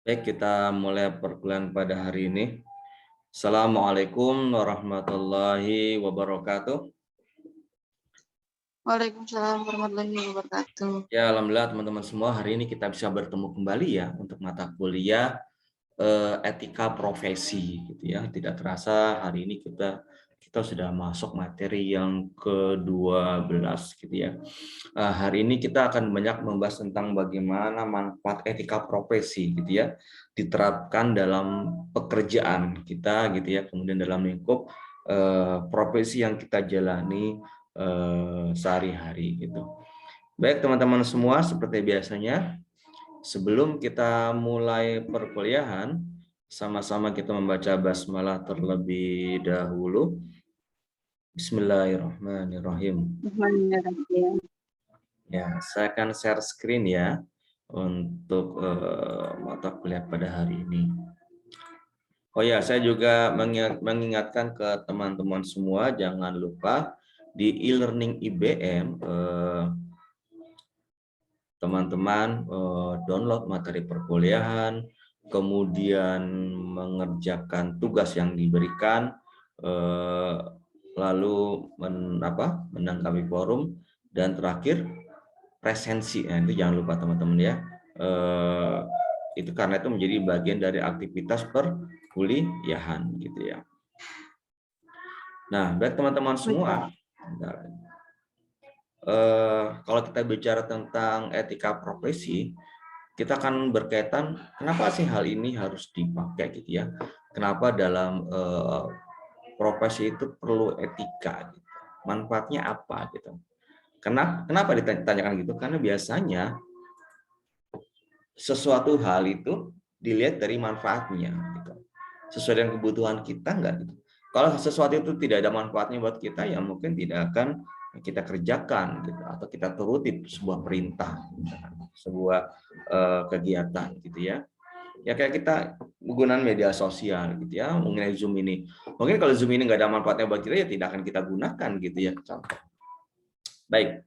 Baik, kita mulai perkuliahan pada hari ini. Assalamualaikum warahmatullahi wabarakatuh. Waalaikumsalam warahmatullahi wabarakatuh. Ya, alhamdulillah teman-teman semua, hari ini kita bisa bertemu kembali ya untuk mata kuliah etika profesi gitu ya. Tidak terasa hari ini kita sudah masuk materi yang ke-12 gitu ya. Hari ini kita akan banyak membahas tentang bagaimana manfaat etika profesi gitu ya diterapkan dalam pekerjaan kita gitu ya, kemudian dalam lingkup profesi yang kita jalani sehari-hari gitu. Baik teman-teman semua, seperti biasanya sebelum kita mulai perkuliahan, sama-sama kita membaca basmalah terlebih dahulu. Bismillahirrahmanirrahim. Bismillahirrahmanirrahim. Ya, saya akan share screen ya untuk mata kuliah pada hari ini. Oh ya, saya juga mengingatkan ke teman-teman semua, jangan lupa di e-learning IBM, teman-teman download materi perkuliahan, kemudian mengerjakan tugas yang diberikan, lalu menanggapi forum, dan terakhir presensi. Nah, itu jangan lupa teman-teman ya. Itu karena itu menjadi bagian dari aktivitas perkuliahan gitu ya. Nah, baik teman-teman semua. Kalau kita bicara tentang etika profesi, kita akan berkaitan kenapa sih hal ini harus dipakai gitu ya. Kenapa dalam profesi itu perlu etika gitu. Manfaatnya apa gitu. Kenapa ditanyakan gitu? Karena biasanya sesuatu hal itu dilihat dari manfaatnya gitu. Sesuai dengan kebutuhan kita enggak gitu. Kalau sesuatu itu tidak ada manfaatnya buat kita, ya mungkin tidak akan kita kerjakan gitu, atau kita turuti sebuah perintah, sebuah kegiatan gitu ya. Ya kayak kita menggunakan media sosial gitu ya, mengenai Zoom ini. Mungkin kalau Zoom ini nggak ada manfaatnya buat kita, ya tidak akan kita gunakan gitu ya. Baik,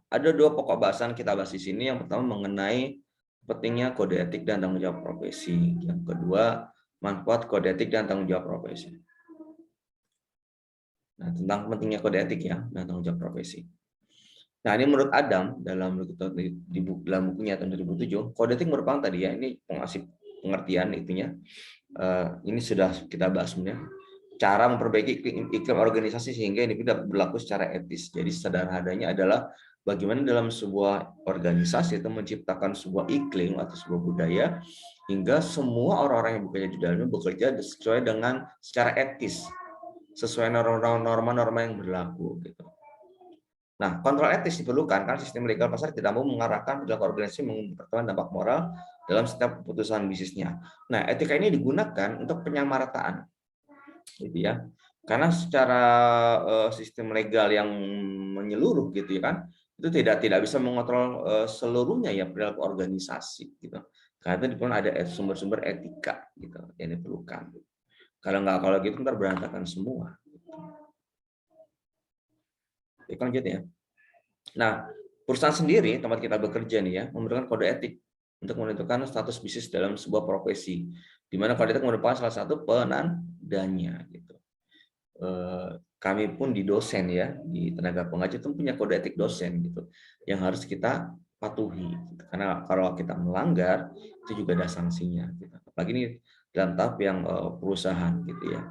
ada dua pokok bahasan kita bahas di sini. Yang pertama mengenai pentingnya kode etik dan tanggung jawab profesi. Yang kedua, manfaat kode etik dan tanggung jawab profesi. Nah, tentang pentingnya kode etik ya dan tanggung jawab profesi. Nah, ini menurut Adam dalam bukunya tahun 2007, kode etik merupakan tadi ya, ini pengasih pengertian itunya. Ini sudah kita bahas sebenarnya. Cara memperbaiki iklim organisasi sehingga individu berlaku secara etis. Jadi sederhananya adalah bagaimana dalam sebuah organisasi itu menciptakan sebuah iklim atau sebuah budaya hingga semua orang-orang yang bekerja di dalamnya bekerja sesuai dengan secara etis, sesuai norma-norma yang berlaku gitu. Nah, kontrol etis diperlukan karena sistem legal pasar tidak mau mengarahkan perilaku organisasi mempertahankan dampak moral dalam setiap keputusan bisnisnya. Nah, etika ini digunakan untuk penyamarataan, gitu ya. Karena secara sistem legal yang menyeluruh, gitu ya kan, itu tidak bisa mengontrol seluruhnya ya perilaku organisasi, gitu. Karena itu diperlukan ada sumber-sumber etika, gitu, yang diperlukan. Kalau gitu ntar berantakan semua. Lanjut ya. Nah, perusahaan sendiri tempat kita bekerja nih ya memberikan kode etik untuk menentukan status bisnis dalam sebuah profesi, di mana kode etik merupakan salah satu penandanya gitu. Kami pun di dosen ya, di tenaga pengajar itu punya kode etik dosen gitu, yang harus kita patuhi. Gitu. Karena kalau kita melanggar itu juga ada sanksinya. Gitu. Apalagi ini dalam tahap yang perusahaan gitu ya.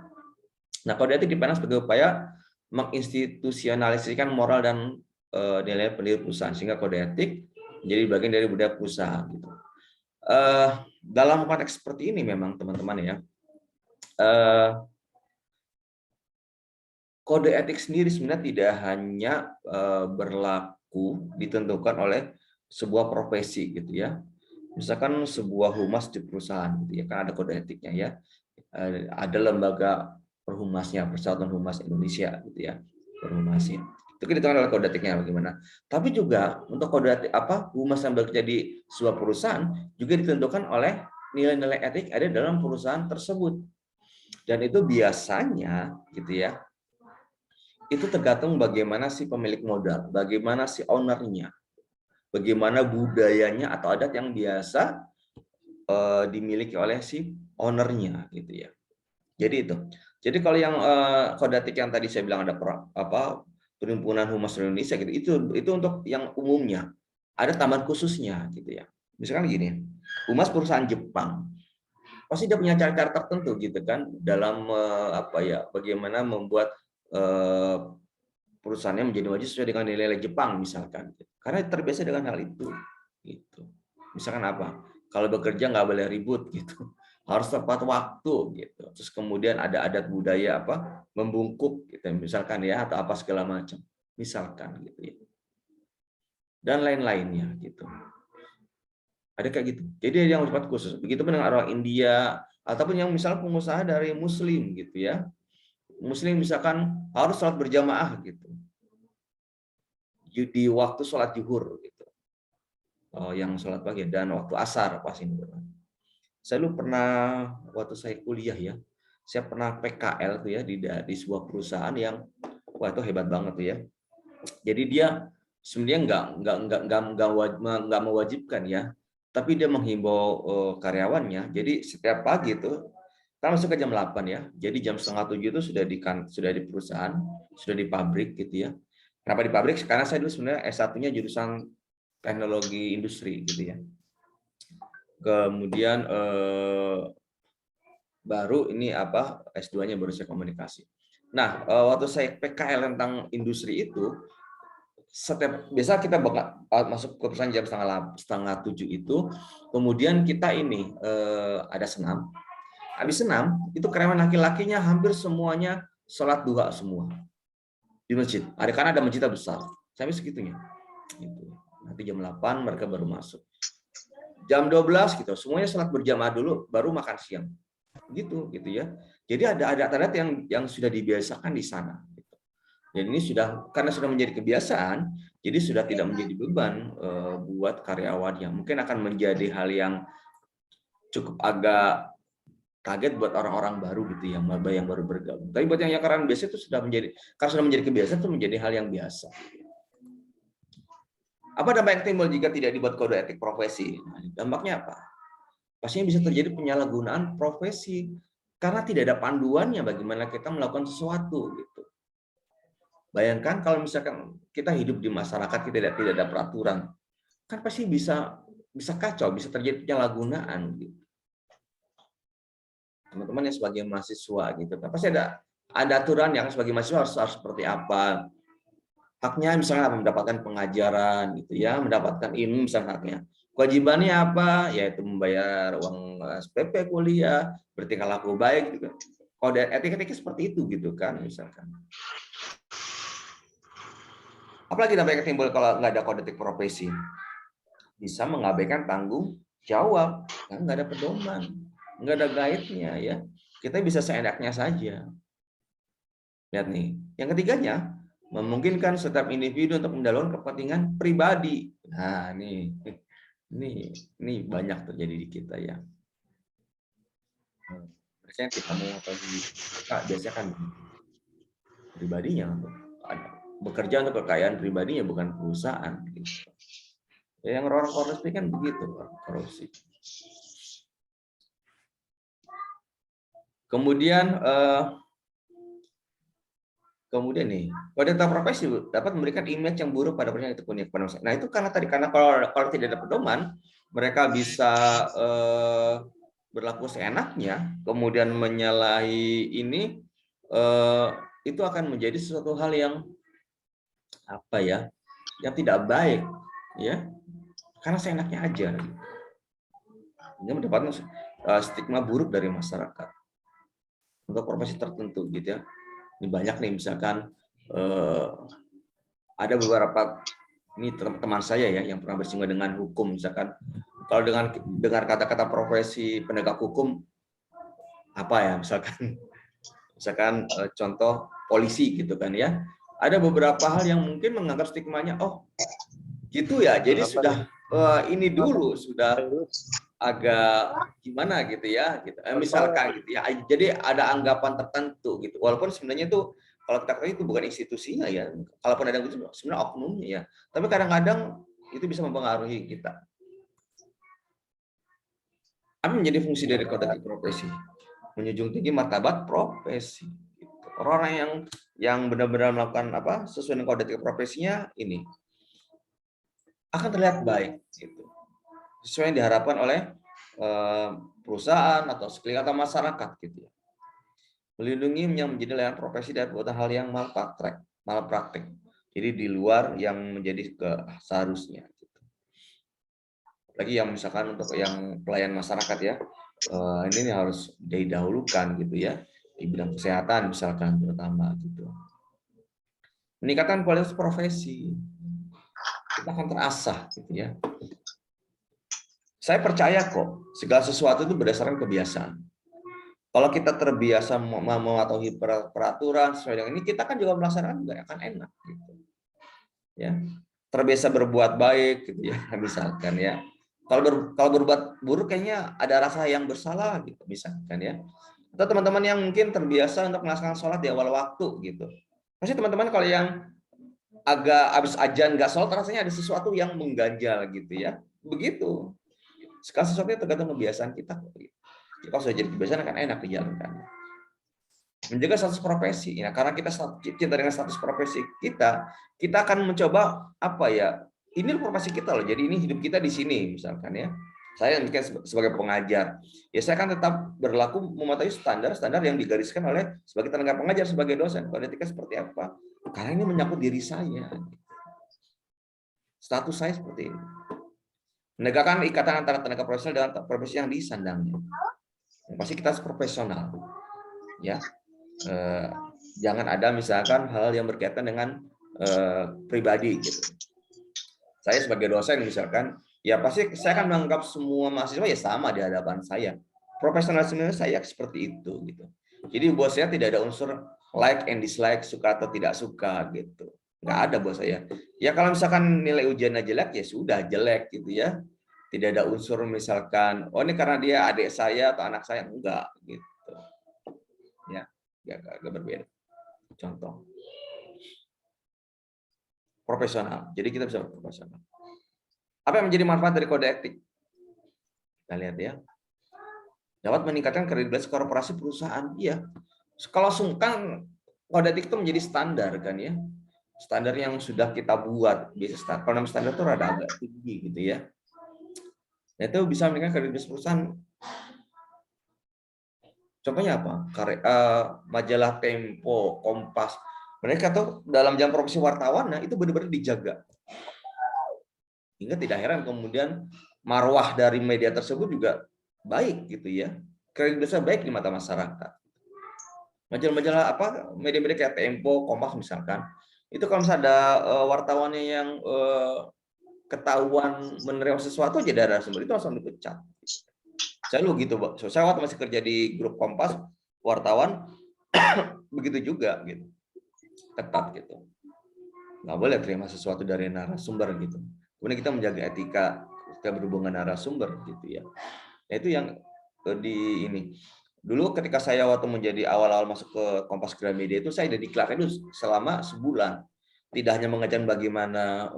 Nah, kode etik dipandang sebagai upaya menginstitusionalisasikan moral dan nilai pendiri perusahaan, sehingga kode etik menjadi bagian dari budaya perusahaan. Gitu. Dalam konteks seperti ini memang teman-teman ya, kode etik sendiri sebenarnya tidak hanya berlaku ditentukan oleh sebuah profesi gitu ya. Misalkan sebuah humas di perusahaan gitu ya, kan ada kode etiknya ya. Ada lembaga perhumasnya, Persatuan Humas Indonesia gitu ya, perhumasnya. Itu ditentukan oleh kode etiknya bagaimana. Tapi juga untuk kode etik humas yang bekerja di sebuah perusahaan juga ditentukan oleh nilai-nilai etik ada dalam perusahaan tersebut. Dan itu biasanya gitu ya, itu tergantung bagaimana si pemilik modal, bagaimana si ownernya, bagaimana budayanya atau adat yang biasa dimiliki oleh si ownernya gitu ya. Jadi itu. Jadi kalau yang kode etik yang tadi saya bilang ada Perhimpunan Humas Indonesia gitu, itu untuk yang umumnya. Ada tambahan khususnya gitu ya. Misalkan gini, Humas perusahaan Jepang pasti dia punya cara-cara tertentu gitu kan dalam bagaimana membuat perusahaannya menjadi wajib sesuai dengan nilai-nilai Jepang misalkan. Karena terbiasa dengan hal itu. Gitu. Misalkan apa? Kalau bekerja nggak boleh ribut gitu, harus tepat waktu gitu. Terus kemudian ada adat budaya membungkuk gitu misalkan ya atau apa segala macam misalkan gitu ya. Dan lain-lainnya gitu. Ada kayak gitu. Jadi yang bersifat khusus. Begitu pun dengan orang India ataupun yang misalnya pengusaha dari Muslim gitu ya. Muslim misalkan harus sholat berjamaah gitu di waktu sholat zuhur gitu. Yang sholat pagi dan waktu asar pas ini. Saya dulu pernah waktu saya kuliah ya, saya pernah PKL tuh ya di sebuah perusahaan yang wah itu hebat banget tuh ya. Jadi dia sebenarnya nggak mewajibkan ya, tapi dia menghimbau karyawannya. Jadi setiap pagi itu kan masuk ke jam 8 ya. Jadi jam setengah 7 itu sudah di perusahaan, sudah di pabrik gitu ya. Kenapa di pabrik? Karena saya dulu sebenarnya S1-nya jurusan teknologi industri gitu ya. Kemudian baru ini S2-nya baru saya komunikasi. Nah, waktu saya PKL tentang industri itu, biasa kita masuk ke perusahaan jam setengah 7 itu, kemudian kita ini ada senam. Habis senam, itu karyawan laki-lakinya hampir semuanya sholat duha semua di masjid. Karena ada masjid besar, sampai segitunya. Gitu. Nanti jam 8 mereka baru masuk. Jam 12 gitu, semuanya sholat berjamaah dulu, baru makan siang. Gitu ya. Jadi ada adat-adat yang sudah dibiasakan di sana. Gitu. Dan ini karena sudah menjadi kebiasaan, jadi sudah tidak menjadi beban buat karyawan yang mungkin akan menjadi hal yang cukup agak kaget buat orang-orang baru gitu yang baru bergabung. Tapi buat yang karyawan biasa itu karena sudah menjadi kebiasaan itu menjadi hal yang biasa. Apa dampak yang timbul jika tidak dibuat kode etik profesi? Nah, dampaknya apa? Pastinya bisa terjadi penyalahgunaan profesi karena tidak ada panduannya bagaimana kita melakukan sesuatu gitu. Bayangkan kalau misalkan kita hidup di masyarakat tidak ada peraturan, kan pasti bisa kacau, bisa terjadi penyalahgunaan gitu. Teman-teman yang sebagai mahasiswa gitu, kan pasti ada aturan yang sebagai mahasiswa harus seperti apa. Haknya misalnya mendapatkan pengajaran gitu ya, mendapatkan ilmu misalnya haknya. Kewajibannya apa? Yaitu membayar uang SPP kuliah, bertingkah laku baik gitu. Kode etik seperti itu gitu kan misalkan. Apalagi dampak yang timbul kalau nggak ada kode etik profesi? Bisa mengabaikan tanggung jawab, kan nggak ada pedoman, nggak ada guide-nya ya. Kita bisa seenaknya saja. Lihat nih. Yang ketiganya, memungkinkan setiap individu untuk mendalurkan kepentingan pribadi. Nah, ini banyak terjadi di kita ya. Biasanya kita mau biasanya kan pribadinya untuk bekerja untuk kekayaan pribadinya bukan perusahaan. Gitu. Ya, yang orang korupsi kan begitu, korupsi. Kemudian nih, kode etik profesi dapat memberikan image yang buruk pada perusahaan itu punya kepada masyarakat. Nah itu karena kalau tidak ada pedoman, mereka bisa berlaku seenaknya, kemudian menyalahi ini, itu akan menjadi sesuatu hal yang yang tidak baik, ya, karena seenaknya aja. Ini mendapatkan stigma buruk dari masyarakat untuk profesi tertentu, gitu ya. Ini banyak nih misalkan ada beberapa ini teman saya ya yang pernah bersinggungan dengan hukum misalkan kalau dengar kata-kata profesi penegak hukum apa ya misalkan contoh polisi gitu kan ya ada beberapa hal yang mungkin menganggap stigmanya oh gitu ya jadi sudah ini dulu sudah agak gimana gitu ya gitu. Misalkan gitu ya jadi ada anggapan tertentu gitu walaupun sebenarnya itu kalau kita katakan itu bukan institusinya ya kalaupun ada itu sebenarnya oknumnya ya tapi kadang-kadang itu bisa mempengaruhi kita. Apa menjadi fungsi dari kode etik profesi? Menjunjung tinggi martabat profesi. Orang-orang yang benar-benar melakukan sesuai dengan kode etik profesinya ini akan terlihat baik, gitu. Sesuai yang diharapkan oleh perusahaan atau sekeliling atau masyarakat, gitu ya. Melindungi yang menjadi layanan profesi dari perbuatan hal yang malpraktek. Jadi di luar yang menjadi seharusnya. Gitu. Lagi yang misalkan untuk yang pelayan masyarakat ya, ini harus didahulukan gitu ya di bidang kesehatan misalkan terutama gitu. Meningkatkan kualitas profesi, kita akan terasah gitu ya. Saya percaya kok segala sesuatu itu berdasarkan kebiasaan. Kalau kita terbiasa mematuhi peraturan sesuai dengan ini, kita kan juga melaksanakan juga akan enak gitu. Ya. Terbiasa berbuat baik gitu ya, misalkan ya. Kalau berbuat buruk kayaknya ada rasa yang bersalah gitu misalkan ya. Atau teman-teman yang mungkin terbiasa untuk melaksanakan sholat di awal waktu gitu. Pasti teman-teman kalau yang agak habis ajan nggak sholat rasanya ada sesuatu yang mengganjal gitu ya. Begitu. Segala sesuatu tergantung kebiasaan kita. Kalau sudah jadi kebiasaan akan enak dijalankan. Menjaga status profesi. Ya, karena kita cinta dengan status profesi kita akan mencoba ini profesi kita loh. Jadi ini hidup kita di sini misalkan ya. Saya mungkin sebagai pengajar, ya saya akan tetap berlaku mematuhi standar yang digariskan oleh sebagai tenaga pengajar, sebagai dosen. Kode etika seperti apa? Karena ini menyangkut diri saya. Status saya seperti ini. Menegakkan ikatan antara tenaga profesional dan profesi yang disandangnya. Yang pasti kita harus profesional. Ya. Jangan ada misalkan hal yang berkaitan dengan pribadi gitu. Saya sebagai dosen misalkan, ya pasti saya akan menganggap semua mahasiswa ya sama di hadapan saya. Profesionalisme saya seperti itu gitu. Jadi buat saya tidak ada unsur like and dislike, suka atau tidak suka gitu. Nggak ada buat saya. Ya kalau misalkan nilai ujiannya jelek ya sudah jelek gitu ya. Tidak ada unsur misalkan oh ini karena dia adik saya atau anak saya, enggak gitu. Ya, agak berbeda. Contoh profesional. Jadi kita bisa profesional. Apa yang menjadi manfaat dari kode etik? Kita lihat ya. Dapat meningkatkan kredibilitas korporasi perusahaan. Iya. Kalau sungkan kode etik itu menjadi standar kan ya. Standar yang sudah kita buat. Biasa kalau nama standar itu rada agak tinggi gitu ya. Nah, itu bisa meningkatkan kredibilitas perusahaan. Contohnya apa? Majalah Tempo, Kompas. Mereka tuh dalam jam profesi wartawan, nah itu benar-benar dijaga. Hingga tidak heran kemudian marwah dari media tersebut juga baik gitu ya. Kredibilitasnya baik di mata masyarakat. Majalah-majalah media-media kayak Tempo, Kompas misalkan, itu kalau misalnya ada wartawannya yang ketahuan menerima sesuatu aja dari sumber itu langsung dipecat. Saya lu gitu, Pak. Saya waktu masih kerja di grup Kompas, wartawan begitu juga gitu. Ketat gitu. Nggak boleh terima sesuatu dari narasumber gitu. Kemudian kita menjaga etika ketika berhubungan narasumber gitu ya. Nah, itu yang di ini. Dulu ketika saya waktu menjadi awal-awal masuk ke Kompas Gramedia itu saya jadi diklat itu selama sebulan. Tidak hanya mengajarkan bagaimana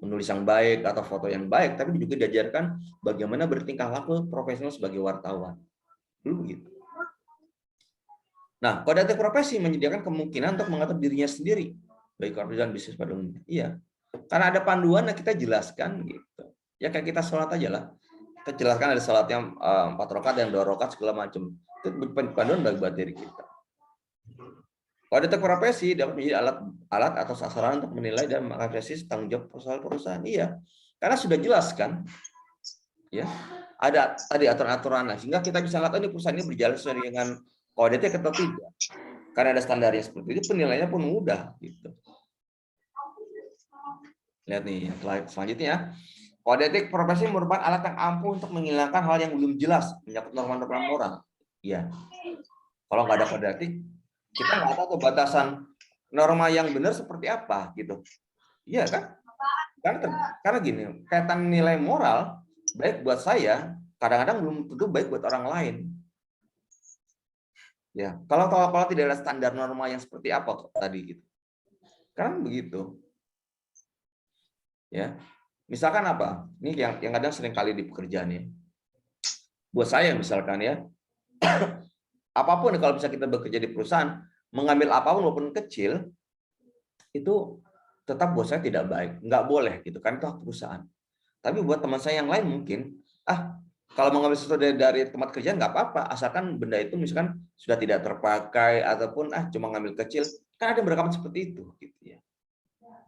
menulis yang baik atau foto yang baik, tapi juga diajarkan bagaimana bertingkah laku profesional sebagai wartawan. Dulu begitu. Nah, kode etik profesi menyediakan kemungkinan untuk mengatur dirinya sendiri, baik korporasi dan bisnis pada umumnya. Iya, karena ada panduan yang kita jelaskan gitu. Ya kayak kita sholat aja lah. Kita jelaskan ada sholat yang 4 rakaat dan 2 rakaat segala macam. Itu panduan bagi buat diri kita. Kode etik profesi dapat menjadi alat atau sasaran untuk menilai dan mengapresiasi tanggung jawab perusahaan. Iya, karena sudah jelas kan, ya ada tadi aturan-aturan, sehingga kita bisa lihat ini perusahaan ini berjalan sesuai dengan kode etik atau tidak. Karena ada standarnya seperti itu, penilaiannya pun mudah gitu. Lihat nih slide selanjutnya. Kode etik profesi merupakan alat yang ampuh untuk menghilangkan hal yang belum jelas menyangkut norma-norma moral. Iya. Kalau nggak ada kode etik, kita nggak tahu batasan norma yang benar seperti apa gitu. Iya kan? Karena gini, kaitan nilai moral baik buat saya kadang-kadang belum tentu baik buat orang lain. Ya, kalau tidak ada standar norma yang seperti apa tadi gitu. Kan begitu. Ya. Misalkan apa? Ini yang kadang sering kali di pekerjaan ya. buat saya misalkan ya, apapun kalau bisa kita bekerja di perusahaan, mengambil apapun walaupun kecil, itu tetap buat saya tidak baik, nggak boleh gitu kan, itu hak perusahaan. Tapi buat teman saya yang lain mungkin, kalau mengambil sesuatu dari tempat kerjaan nggak apa-apa, asalkan benda itu misalkan sudah tidak terpakai ataupun cuma ngambil kecil, kan ada yang beranggapan seperti itu, gitu ya.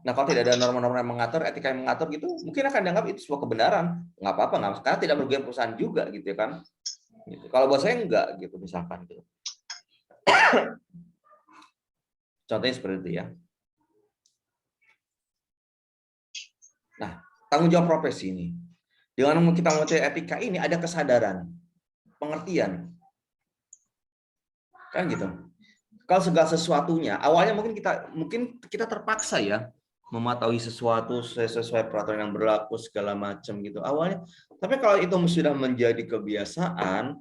Nah, kalau tidak ada norma-norma yang mengatur, etika yang mengatur gitu, mungkin akan dianggap itu sebuah kebenaran, nggak apa-apa, karena tidak merugikan perusahaan juga, gitu ya kan. Gitu. Kalau buat saya enggak, gitu misalkan. Gitu. Contohnya seperti itu ya. Nah, tanggung jawab profesi ini. Dengan kita mengerti etika ini ada kesadaran, pengertian. Kan gitu. Kalau segala sesuatunya, awalnya mungkin kita terpaksa ya mematuhi sesuatu sesuai peraturan yang berlaku segala macam gitu awalnya. Tapi kalau itu sudah menjadi kebiasaan,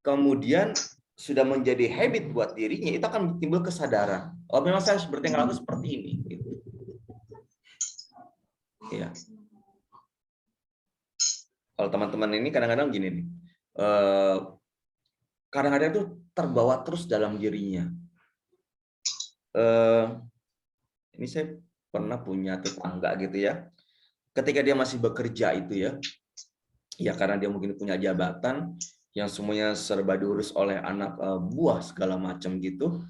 kemudian sudah menjadi habit buat dirinya, itu akan timbul kesadaran. Oh, memang saya bertingkah laku seperti ini. Gitu. Ya. Kalau teman-teman ini kadang-kadang gini nih, kadang-kadang itu terbawa terus dalam dirinya. Ini saya pernah punya tetangga gitu ya. Ketika dia masih bekerja itu ya karena dia mungkin punya jabatan yang semuanya serba diurus oleh anak buah segala macam gitu.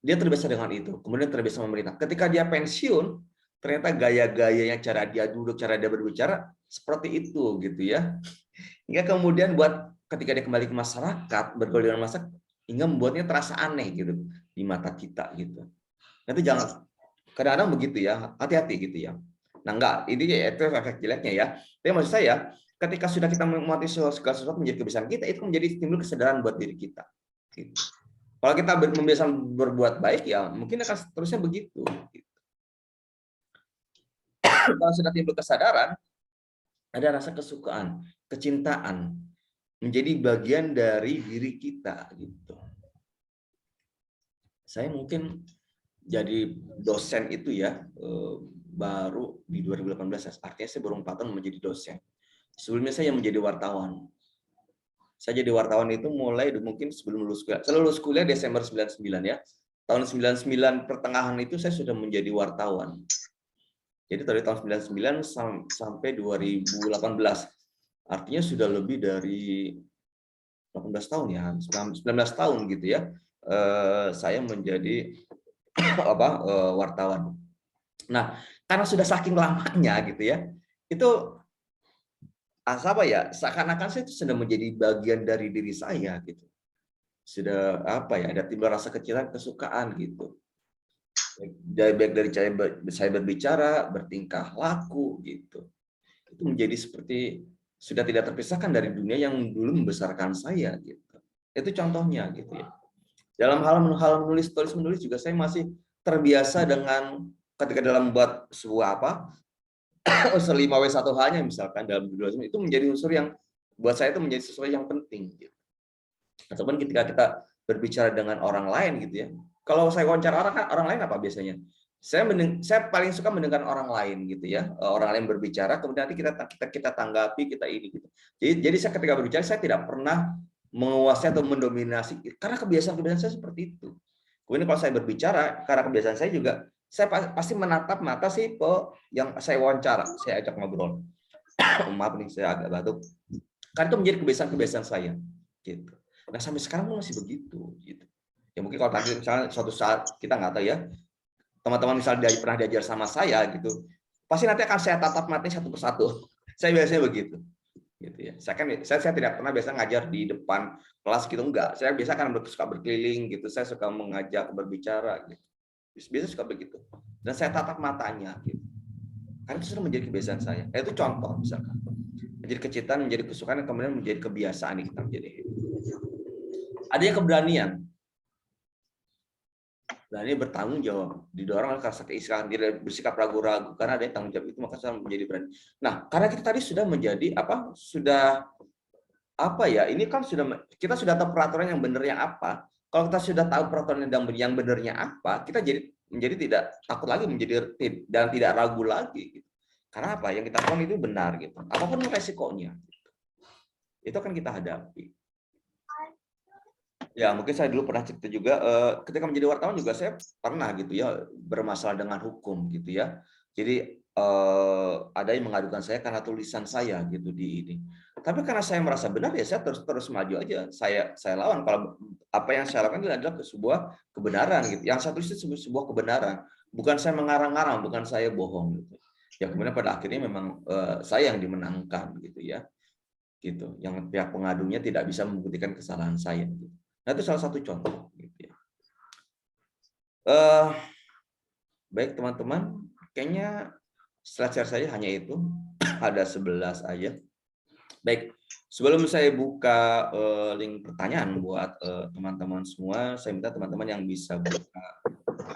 Dia terbiasa dengan itu, kemudian terbiasa memerintah. Ketika dia pensiun, ternyata gaya-gayanya, cara dia duduk, cara dia berbicara seperti itu gitu ya. Hingga kemudian buat ketika dia kembali ke masyarakat, bergaul dengan masyarakat, hingga membuatnya terasa aneh gitu di mata kita gitu. Nanti jangan, kadang-kadang begitu ya, hati-hati gitu ya. Nah enggak, ini itu efek jeleknya ya. Tapi maksud saya, ketika sudah kita mematuhi segala sesuatu menjadi kebiasaan kita, itu menjadi timbul kesadaran buat diri kita. Gitu. Kalau kita membiasakan berbuat baik ya, mungkin akan seterusnya begitu. Gitu. Kalau sudah timbul kesadaran, ada rasa kesukaan, kecintaan, menjadi bagian dari diri kita. Gitu. Saya mungkin jadi dosen itu ya baru di 2018, artinya saya baru 4 tahun menjadi dosen. Sebelumnya saya menjadi wartawan. Saya jadi wartawan itu mulai mungkin sebelum lulus kuliah. Saya lulus kuliah Desember 99 ya. Tahun 99 pertengahan itu saya sudah menjadi wartawan. Jadi dari tahun 99 sampai 2018. Artinya sudah lebih dari 18 tahun ya, 19 tahun gitu ya. Saya menjadi wartawan. Nah, karena sudah saking lamanya gitu ya, itu seakan-akan saya itu sudah menjadi bagian dari diri saya gitu. Sudah ada timbul rasa kecilan, kesukaan gitu. Baik dari saya berbicara, bertingkah laku gitu. Itu menjadi seperti sudah tidak terpisahkan dari dunia yang dulu membesarkan saya gitu. Itu contohnya gitu ya. Dalam hal menulis juga saya masih terbiasa dengan ketika dalam membuat sebuah unsur 5W1H-nya misalkan dalam judul itu menjadi unsur yang buat saya itu menjadi sesuatu yang penting gitu. Ataupun ketika kita berbicara dengan orang lain gitu ya. Kalau saya wawancara orang lain apa biasanya? Saya paling suka mendengar orang lain gitu ya. Orang lain berbicara kemudian nanti kita tanggapi, kita ini gitu. Jadi saya ketika berbicara saya tidak pernah menguasai atau mendominasi karena kebiasaan saya seperti itu. Kemudian kalau saya berbicara karena kebiasaan saya juga saya pasti menatap mata yang saya wawancara, saya ajak ngobrol. Maaf nih saya agak batuk. Karena itu menjadi kebiasaan saya gitu. Nah sampai sekarang masih begitu gitu. Ya mungkin kalau tadi misalnya suatu saat kita nggak tahu ya, teman-teman misalnya pernah diajar sama saya gitu, pasti nanti akan saya tatap matanya satu persatu. Saya biasanya begitu. Gitu ya. Saya tidak pernah biasa ngajar di depan kelas gitu, enggak. Saya biasa kan suka berkeliling gitu, saya suka mengajak berbicara gitu. Biasa suka begitu. Dan saya tatap matanya gitu. Karena itu sudah menjadi kebiasaan saya. Itu contoh misalkan. Menjadi kecintaan, menjadi kesukaan, dan kemudian menjadi kebiasaan yang kita menjadi. Ada yang keberanian. Berani bertanggung jawab, didorong oleh rasa keislahan, tidak bersikap ragu-ragu karena ada yang tanggung jawab itu maka saya menjadi berani. Nah, karena kita tadi sudah menjadi ini kan kita sudah tahu peraturan yang benar yang apa. Kalau kita sudah tahu peraturan yang benarnya apa, kita menjadi tidak takut lagi dan tidak ragu lagi. Gitu. Karena apa? Yang kita lakukan itu benar gitu. Apapun resikonya. itu akan kita hadapi. Ya, mungkin saya dulu pernah cerita juga, ketika menjadi wartawan juga saya pernah gitu ya, bermasalah dengan hukum gitu ya. Jadi ada yang mengadukan saya karena tulisan saya gitu di ini. Tapi karena saya merasa benar ya saya terus maju aja. Saya lawan kalau apa yang saya lakukan adalah sebuah kebenaran gitu. Yang saya tulis itu sebuah kebenaran. Bukan saya mengarang-arang, bukan saya bohong gitu. Ya kemudian pada akhirnya memang saya yang dimenangkan gitu ya. Gitu. Yang pihak pengadunya tidak bisa membuktikan kesalahan saya gitu. Nah, itu salah satu contoh gitu ya. Baik teman-teman, kayaknya slide saya hanya itu. Ada 11 aja. Baik, sebelum saya buka link pertanyaan buat teman-teman semua, saya minta teman-teman yang bisa buka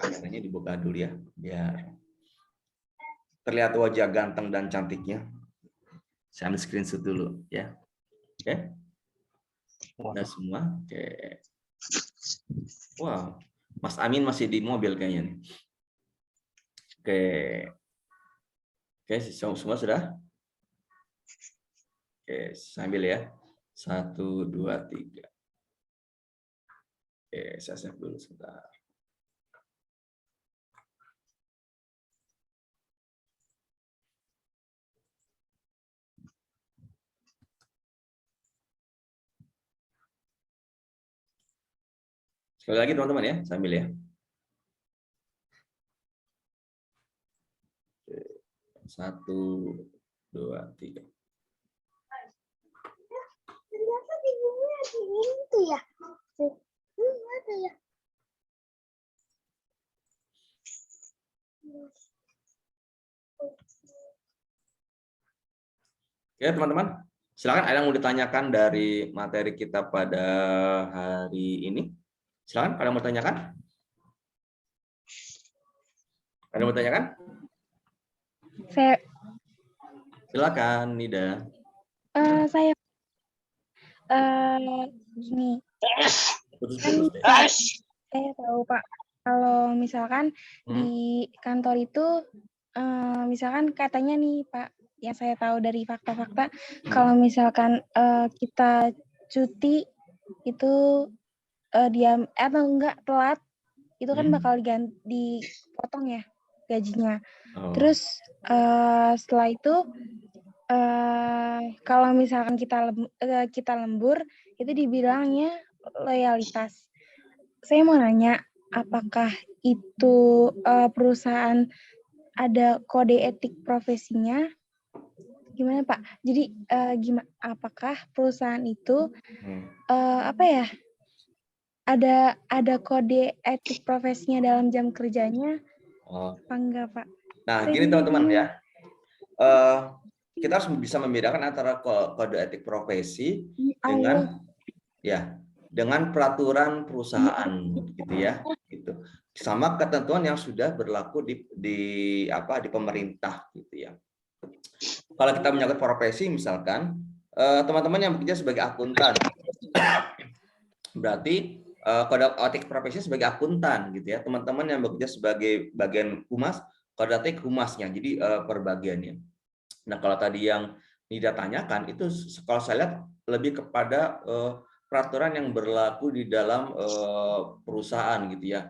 kameranya dibuka dulu ya, biar terlihat wajah ganteng dan cantiknya. Saya ambil screenshot dulu ya. Oke. Udah semua. Oke. Wow, Mas Amin masih di mobil kayaknya nih. Oke. Oke, semua sudah? Oke, sambil ya. 1, 2, 3. Oke, saya save dulu sebentar. Sekali lagi teman-teman ya, sambil ya. 1, 2, 3. Ternyata di bumi itu ya. Ada ya. Oke teman-teman, silakan ada yang mau ditanyakan dari materi kita pada hari ini. Silakan, ada yang mau ditanyakan? Ada yang mau ditanyakan? Silakan, Nida. Saya gini, kan saya tahu Pak, kalau misalkan di kantor itu, misalkan katanya nih Pak, yang saya tahu dari fakta-fakta, kalau misalkan kita cuti itu diam atau enggak telat, itu kan bakal dipotong ya gajinya. Terus setelah itu kalau misalkan kita lembur itu dibilangnya loyalitas. Saya mau nanya, apakah itu perusahaan ada kode etik profesinya? Gimana Pak? Jadi apakah perusahaan itu apa ya? Ada kode etik profesinya dalam jam kerjanya? Apa enggak Pak? Nah, gini teman-teman ya. Kita harus bisa membedakan antara kode etik profesi dengan peraturan perusahaan gitu ya, gitu. Sama ketentuan yang sudah berlaku di pemerintah gitu ya. Kalau kita menyangkut profesi misalkan teman-teman yang bekerja sebagai akuntan berarti kode etik profesi sebagai akuntan gitu ya. Teman-teman yang bekerja sebagai bagian humas, kode etik humasnya, jadi perbagiannya. Nah, kalau tadi yang Nida tanyakan itu kalau saya lihat lebih kepada peraturan yang berlaku di dalam perusahaan gitu ya.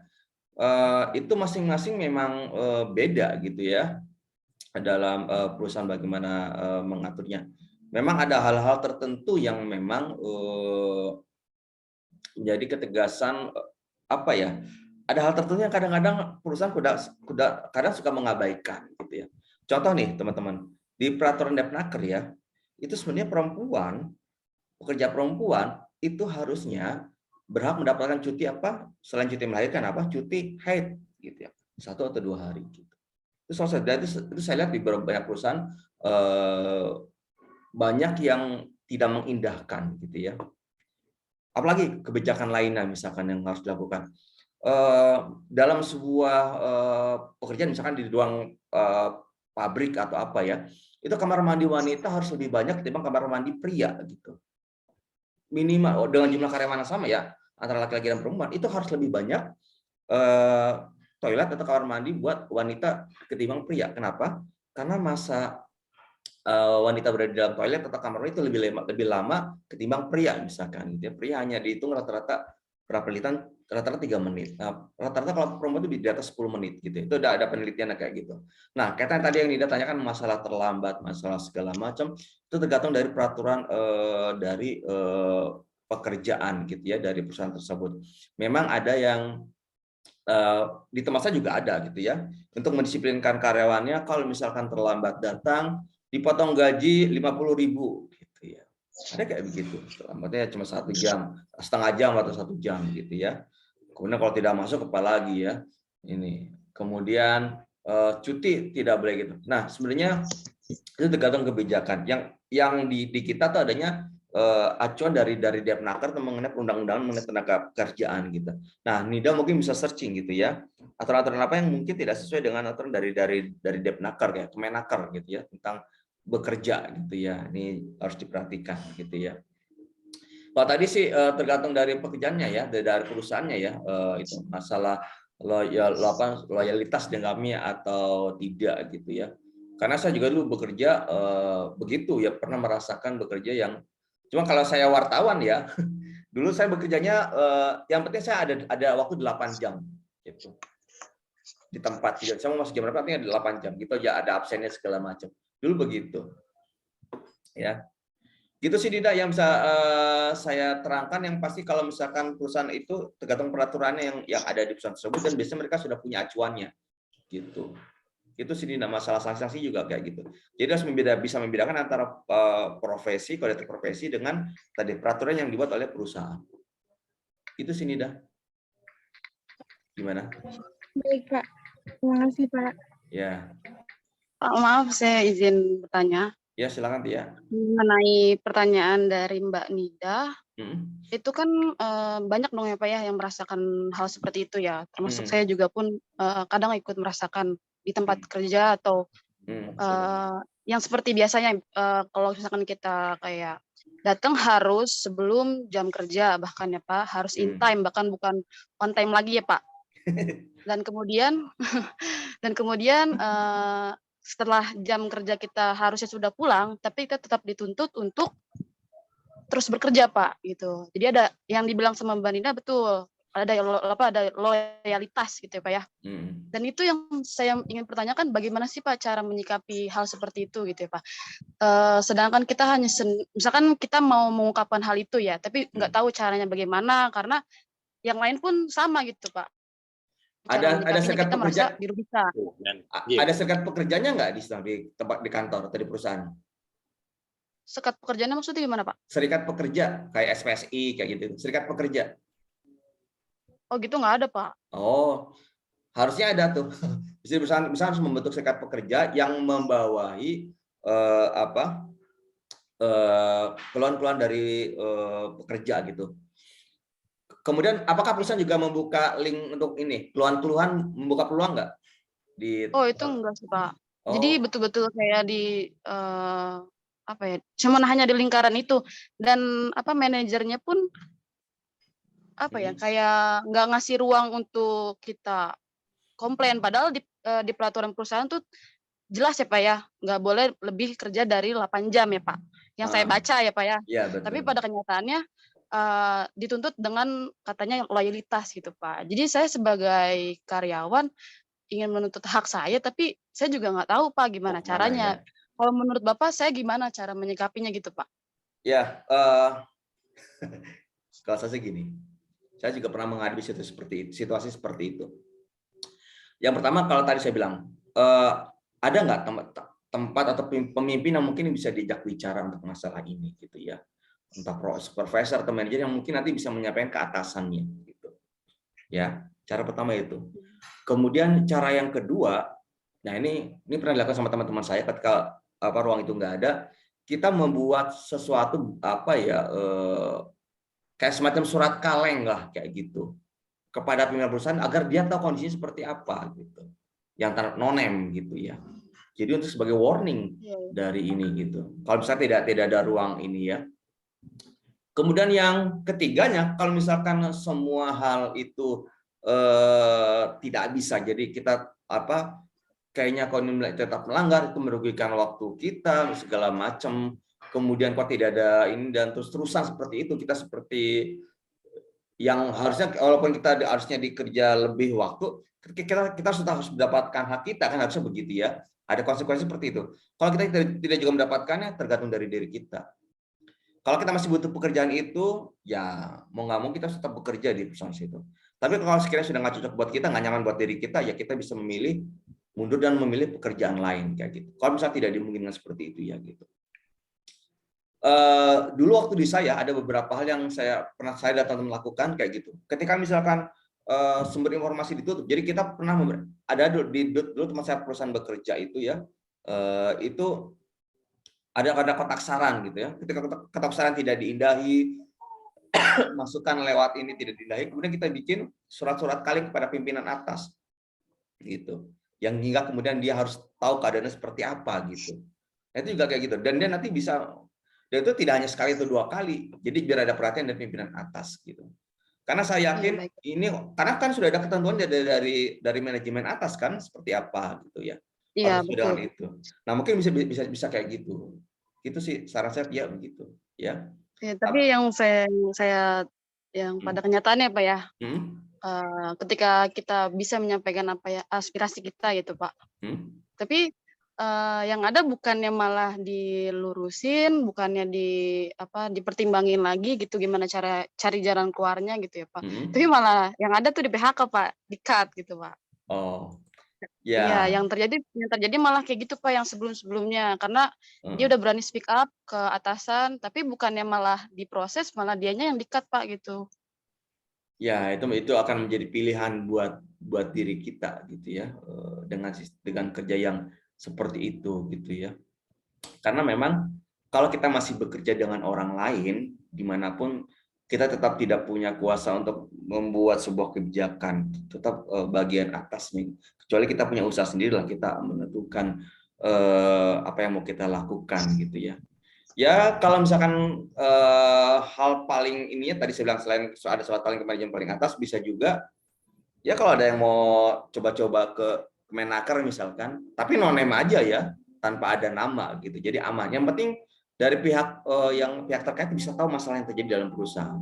Itu masing-masing memang beda gitu ya dalam perusahaan bagaimana mengaturnya. Memang ada hal-hal tertentu yang memang menjadi ketegasan apa ya? Ada hal tertentu yang kadang-kadang perusahaan kadang suka mengabaikan gitu ya. Contoh nih teman-teman, di peraturan Depnaker ya, itu sebenarnya pekerja perempuan itu harusnya berhak mendapatkan cuti apa selain cuti melahirkan cuti haid gitu ya, 1 atau 2 hari gitu. Itu saya lihat di beberapa banyak perusahaan banyak yang tidak mengindahkan gitu ya. Apalagi kebijakan lainnya misalkan yang harus dilakukan dalam sebuah pekerjaan, misalkan di ruang pabrik atau apa ya, itu kamar mandi wanita harus lebih banyak ketimbang kamar mandi pria gitu. Minimal dengan jumlah karyawan yang sama ya antara laki-laki dan perempuan, itu harus lebih banyak toilet atau kamar mandi buat wanita ketimbang pria. Kenapa? Karena masa wanita berada di dalam toilet atau kamar mandi itu lebih lama ketimbang pria misalkan. Gitu ya. Pria hanya dihitung rata-rata prapelitan rata-rata 3 menit. Nah, rata-rata kalau perempuan itu di atas 10 menit gitu. Itu udah ada penelitian kayak gitu. Nah, kaitan tadi yang Nida tanyakan masalah terlambat, masalah segala macam, itu tergantung dari peraturan dari pekerjaan gitu ya dari perusahaan tersebut. Memang ada yang di tempat saya juga ada gitu ya. Untuk mendisiplinkan karyawannya kalau misalkan terlambat datang dipotong gaji 50.000 gitu ya. Ada kayak begitu. Terlambatnya cuma 1 jam, setengah jam atau 1 jam gitu ya. Kemudian kalau tidak masuk apa lagi ya. Ini. Kemudian cuti tidak boleh gitu. Nah, sebenarnya itu tergantung kebijakan. Yang di kita tuh adanya acuan dari Depnaker mengenai perundang-undangan mengenai tenaga kerjaan gitu. Nah, Nida mungkin bisa searching gitu ya. Aturan-aturan apa yang mungkin tidak sesuai dengan aturan dari Depnaker kayak Kemenaker gitu ya tentang bekerja gitu ya. Ini harus diperhatikan gitu ya. Kalau tadi sih tergantung dari pekerjaannya ya, dari perusahaannya ya, itu masalah loyalitas dengan kami atau tidak gitu ya. Karena saya juga dulu bekerja begitu ya, pernah merasakan bekerja yang cuma kalau saya wartawan ya, dulu saya bekerjanya yang penting saya ada waktu 8 jam gitu. Di tempat tidak saya mau masuk jam berapa artinya 8 jam gitu aja, ada absennya segala macam. Dulu begitu. Ya. Gitu sih Dida yang bisa saya terangkan. Yang pasti kalau misalkan perusahaan itu tergantung peraturannya yang ada di perusahaan tersebut dan biasanya mereka sudah punya acuannya gitu. Itu sih Dida, masalah sanksi juga kayak gitu. Jadi harus bisa membedakan antara profesi, kode etik profesi dengan tadi peraturan yang dibuat oleh perusahaan. Itu sih Dida. Gimana? Baik, Pak. Terima kasih, Pak. Ya. Pak, maaf saya izin bertanya. Ya, silakan Tia. Mengenai pertanyaan dari Mbak Nida, itu kan banyak dong ya Pak ya yang merasakan hal seperti itu ya. Termasuk saya juga pun kadang ikut merasakan di tempat kerja atau yang seperti biasanya kalau misalkan kita kayak datang harus sebelum jam kerja bahkan ya Pak, harus in time bahkan bukan on time lagi ya Pak. Dan kemudian setelah jam kerja kita harusnya sudah pulang, tapi kita tetap dituntut untuk terus bekerja, Pak, gitu. Jadi ada yang dibilang sama Mbak Nina betul, ada loyalitas gitu ya, Pak ya. Dan itu yang saya ingin pertanyakan, bagaimana sih Pak cara menyikapi hal seperti itu gitu ya, Pak. Sedangkan kita hanya misalkan kita mau mengungkapkan hal itu ya, tapi nggak tahu caranya bagaimana karena yang lain pun sama gitu, Pak. Ada serikat pekerja dirugikan. Ada serikat pekerjanya nggak di tempat di kantor atau di perusahaan? Serikat pekerjaannya maksudnya gimana Pak? Serikat pekerja kayak SPSI kayak gitu. Serikat pekerja. Oh gitu nggak ada Pak. Oh harusnya ada tuh. Jadi perusahaan harus membentuk serikat pekerja yang membawahi keluhan-keluhan dari pekerja gitu. Kemudian apakah perusahaan juga membuka link untuk ini keluhan-keluhan, membuka peluang nggak? Oh itu enggak sih Pak. Jadi betul-betul kayak di cuman hanya di lingkaran itu dan manajernya pun kayak nggak ngasih ruang untuk kita komplain. Padahal di peraturan perusahaan tuh jelas ya Pak ya, nggak boleh lebih kerja dari 8 jam ya Pak. Yang saya baca ya Pak ya. Ya betul. Tapi pada kenyataannya dituntut dengan katanya loyalitas gitu Pak. Jadi saya sebagai karyawan ingin menuntut hak saya, tapi saya juga nggak tahu Pak gimana caranya. Ya? Kalau menurut Bapak, saya gimana cara menyikapinya gitu Pak? Ya, kalau saya sih gini, saya juga pernah menghadapi situasi seperti itu. Yang pertama, kalau tadi saya bilang, ada nggak tempat atau pemimpin yang mungkin bisa diajak bicara untuk masalah ini, gitu ya? Entah supervisor atau manajer yang mungkin nanti bisa menyampaikan ke atasannya gitu. Ya, cara pertama itu. Kemudian cara yang kedua, nah ini pernah dilakukan sama teman-teman saya ketika ruang itu nggak ada, kita membuat sesuatu kayak semacam surat kaleng lah kayak gitu kepada pimpinan perusahaan agar dia tahu kondisinya seperti apa gitu. Yang nonem gitu ya. Jadi untuk sebagai warning dari ini gitu. Kalau misalnya tidak ada ruang ini ya. Kemudian yang ketiganya, kalau misalkan semua hal itu tidak bisa, jadi kita kayaknya kok ini tetap melanggar, itu merugikan waktu kita segala macam. Kemudian kok tidak ada ini dan terus-terusan seperti itu, kita seperti yang harusnya walaupun kita harusnya dikerja lebih waktu, kita sudah harus mendapatkan hak kita, kan harusnya begitu ya. Ada konsekuensi seperti itu. Kalau kita tidak juga mendapatkannya, tergantung dari diri kita. Kalau kita masih butuh pekerjaan itu, ya mau nggak mau kita tetap bekerja di perusahaan situ. Tapi kalau sekiranya sudah nggak cocok buat kita, nggak nyaman buat diri kita, ya kita bisa memilih mundur dan memilih pekerjaan lain kayak gitu. Kalau misalnya tidak dimungkinkan seperti itu ya gitu. Dulu waktu di saya ada beberapa hal yang saya datang melakukan kayak gitu. Ketika misalkan sumber informasi ditutup, jadi kita pernah ada dulu tempat saya perusahaan bekerja itu ya, itu ada kotak saran gitu ya. Ketika kotak saran tidak diindahi, masukan lewat ini tidak diindahi, kemudian kita bikin surat-surat kaleng kepada pimpinan atas gitu, yang hingga kemudian dia harus tahu keadaannya seperti apa gitu. Nah, itu juga kayak gitu, dan dia nanti bisa, dan itu tidak hanya sekali atau 2 kali, jadi biar ada perhatian dari pimpinan atas gitu. Karena saya yakin ini, karena kan sudah ada ketentuan dari manajemen atas kan seperti apa gitu ya. Iya, Harus betul. itu. Nah, mungkin bisa kayak gitu. Itu sih saran saya ya begitu ya. Ya, tapi yang saya pada kenyataannya Pak ya, ketika kita bisa menyampaikan apa ya aspirasi kita gitu Pak. Tapi yang ada bukannya malah dilurusin, bukannya dipertimbangin lagi gitu gimana cara cari jalan keluarnya gitu ya Pak. Tapi malah yang ada tuh di PHK Pak, di-cut gitu Pak. Oh. Iya, Ya. yang terjadi malah kayak gitu Pak yang sebelum-sebelumnya, karena dia udah berani speak up ke atasan, tapi bukannya malah diproses, malah dianya yang di-cut Pak gitu. Ya, itu akan menjadi pilihan buat diri kita gitu ya, dengan kerja yang seperti itu gitu ya. Karena memang kalau kita masih bekerja dengan orang lain dimanapun, kita tetap tidak punya kuasa untuk membuat sebuah kebijakan, tetap bagian atas nih. Kecuali kita punya usaha sendiri lah, kita menentukan apa yang mau kita lakukan gitu ya. Ya kalau misalkan hal paling ininya tadi saya bilang, selain ada surat paling kemarin paling atas, bisa juga ya kalau ada yang mau coba-coba ke Kemenaker misalkan, tapi no name aja ya, tanpa ada nama gitu. Jadi aman. Yang penting dari pihak terkait bisa tahu masalah yang terjadi dalam perusahaan.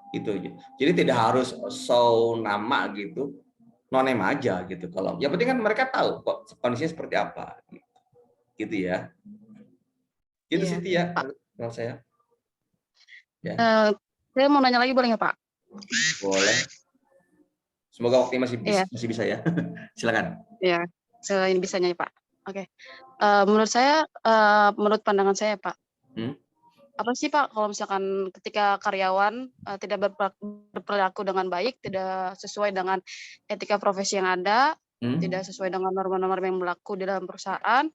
Itu aja. Jadi tidak harus show nama gitu, no name aja gitu. Kalau yang penting kan mereka tahu kok kondisinya seperti apa. Gitu ya. Gitu sih ya menurut saya. Ya. Saya mau nanya lagi boleh nggak Pak? Boleh. Semoga waktunya masih bisa ya. Silakan. Iya, ini bisanya ya Pak. Oke. Menurut saya, menurut pandangan saya Pak, apa sih Pak kalau misalkan ketika karyawan tidak berperilaku dengan baik, tidak sesuai dengan etika profesi yang ada, tidak sesuai dengan norma-norma yang berlaku di dalam perusahaan,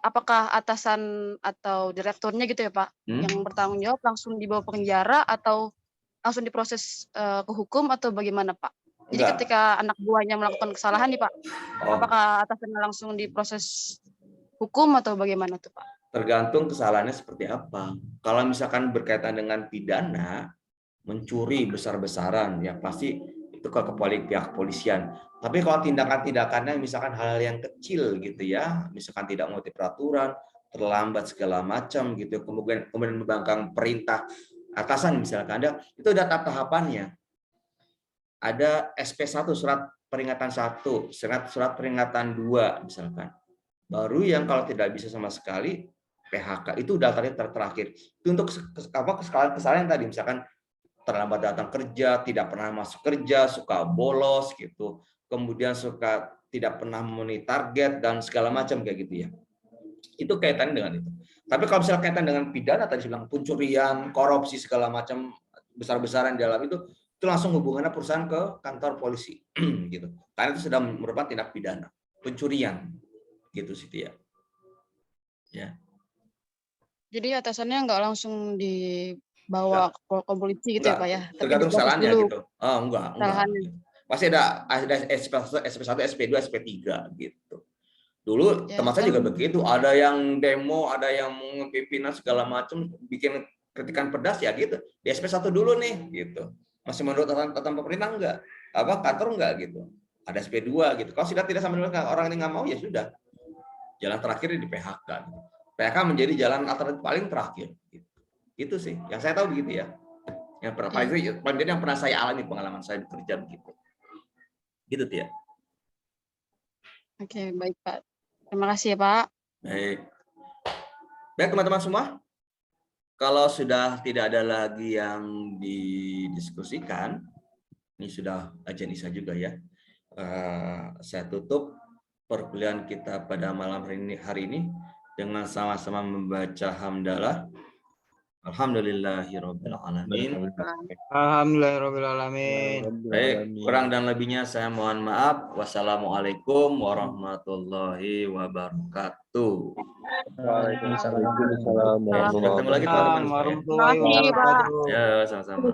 apakah atasan atau direkturnya gitu ya Pak, yang bertanggung jawab langsung dibawa penjara atau langsung diproses ke hukum atau bagaimana Pak? Jadi ketika anak buahnya melakukan kesalahan nih Pak, apakah atasannya langsung diproses hukum atau bagaimana tuh Pak? Tergantung kesalahannya seperti apa. Kalau misalkan berkaitan dengan pidana, mencuri besar-besaran, ya pasti itu ke pihak kepolisian. Tapi kalau tindakan-tindakannya misalkan hal yang kecil gitu ya, misalkan tidak mengerti peraturan, terlambat segala macam gitu, kemudian membangkang perintah atasan misalkan ada, itu ada tahapannya. Ada SP1, surat peringatan 1, surat peringatan 2 misalkan. Baru yang kalau tidak bisa sama sekali PHK, itu udah terakhir. Itu untuk kesalahan tadi, misalkan terlambat datang kerja, tidak pernah masuk kerja, suka bolos gitu, kemudian suka tidak pernah memenuhi target dan segala macam kayak gitu ya. Itu kaitannya dengan itu. Tapi kalau misalnya kaitan dengan pidana tadi bilang pencurian, korupsi segala macam besar-besaran dalam itu langsung hubungannya perusahaan ke kantor polisi gitu. Karena itu sudah merupakan tindak pidana, pencurian gitu sih ya. Ya. Jadi atasannya nggak langsung dibawa ke polisi gitu ya Pak ya? Tergantung kesalahannya gitu. Oh, enggak. Pasti ada SP1, SP2, SP3 gitu. Dulu ya, teman saya juga begitu, ada yang demo, ada yang pimpinan segala macam, bikin kritikan pedas ya gitu. Di SP1 dulu nih gitu. Masih menurut aturan pemerintah enggak? Kantor enggak gitu. ada SP2 gitu. Kalau sudah tidak sampai orang ini nggak mau, ya sudah. Jalan terakhir di PHK. PHK menjadi jalan alternatif paling terakhir. Itu sih, yang saya tahu begitu ya. Yang pernah saya alami, pengalaman saya bekerja begitu. Gitu Tia. Oke, baik Pak. Terima kasih ya Pak. Baik teman-teman semua. Kalau sudah tidak ada lagi yang didiskusikan, ini sudah ajan Isya juga ya. Saya tutup perkuliahan kita pada malam hari ini dengan sama-sama membaca hamdalah. Alhamdulillahirabbil alamin. Alhamdulillahirabbil alamin. Baik, kurang dan lebihnya saya mohon maaf. Wassalamualaikum warahmatullahi wabarakatuh. Waalaikumsalam Ketemu lagi teman-teman. warahmatullahi wabarakatuh. Ya, sama-sama.